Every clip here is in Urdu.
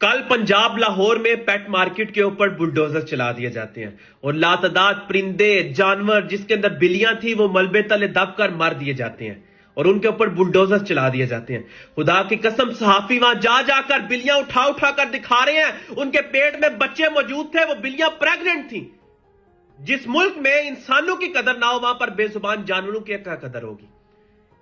کل پنجاب لاہور میں پیٹ مارکیٹ کے اوپر بلڈوزر چلا دیے جاتے ہیں اور لاتعداد پرندے جانور جس کے اندر بلیاں تھی وہ ملبے تلے دب کر مار دیے جاتے ہیں اور ان کے اوپر بلڈوزر چلا دیے جاتے ہیں۔ خدا کی قسم صحافی وہاں جا جا کر بلیاں اٹھا اٹھا کر دکھا رہے ہیں، ان کے پیٹ میں بچے موجود تھے، وہ بلیاں پریگننٹ تھیں۔ جس ملک میں انسانوں کی قدر نہ ہو وہاں پر بے زبان جانوروں کی کیا قدر ہوگی؟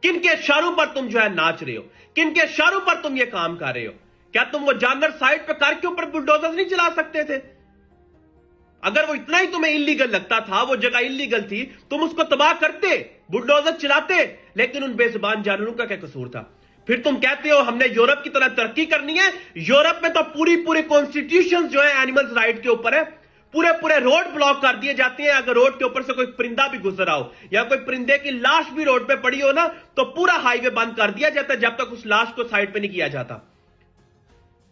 کن کے اشاروں پر تم جو ہے ناچ رہے ہو؟ کن کے اشاروں پر تم یہ کام کر رہے ہو؟ کیا تم وہ جانور سائٹ پہ کار کے اوپر بلڈوزر نہیں چلا سکتے تھے؟ اگر وہ اتنا ہی تمہیں اللیگل لگتا تھا، وہ جگہ اللیگل تھی، تم اس کو تباہ کرتے، بلڈوزر چلاتے، لیکن ان بے زبان جانوروں کا کیا قصور تھا؟ پھر تم کہتے ہو ہم نے یورپ کی طرح ترقی کرنی ہے۔ یورپ میں تو پوری کانسٹیٹیوشن جو ہے اینیملز رائٹ کے اوپر ہے، پورے روڈ بلاک کر دیے جاتے ہیں۔ اگر روڈ کے اوپر سے کوئی پرندہ بھی گزر رہا ہو یا کوئی پرندے کی لاش بھی روڈ پہ پڑی ہو نا، تو پورا ہائی وے بند کر دیا جاتا ہے جب تک اس لاش کو سائڈ پہ نہیں کیا جاتا۔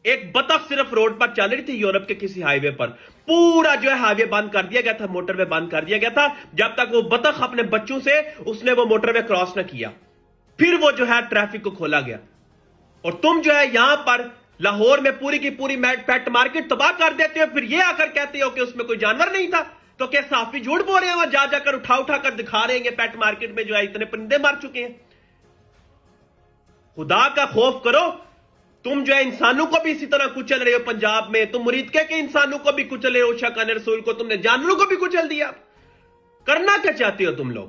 ایک بطخ صرف روڈ پر چل رہی تھی یورپ کے کسی ہائی وے پر، پورا جو ہے ہائی وے بند کر دیا گیا تھا، موٹر وے بند کر دیا گیا تھا جب تک وہ بطخ اپنے بچوں سے اس نے وہ موٹر وے کراس نہ کیا، پھر وہ جو ہے ٹریفک کو کھولا گیا۔ اور تم جو ہے یہاں پر لاہور میں پوری کی پوری پیٹ مارکیٹ تباہ کر دیتے ہو، پھر یہ آ کر کہتے ہو کہ اس میں کوئی جانور نہیں تھا۔ تو کیا صحافی جھوٹ بول رہے ہیں؟ وہاں جا جا کر اٹھا کر دکھا رہے ہیں پیٹ مارکیٹ میں جو ہے اتنے پرندے مر چکے ہیں۔ خدا کا خوف کرو، تم جو ہے انسانوں کو بھی اسی طرح کچل رہے ہو۔ پنجاب میں تم مرید کے انسانوں کو بھی کچل رہے ہو، شکان رسول کو تم نے جانوروں کو بھی کچل دیا۔ کرنا کیا چاہتے ہو تم لوگ؟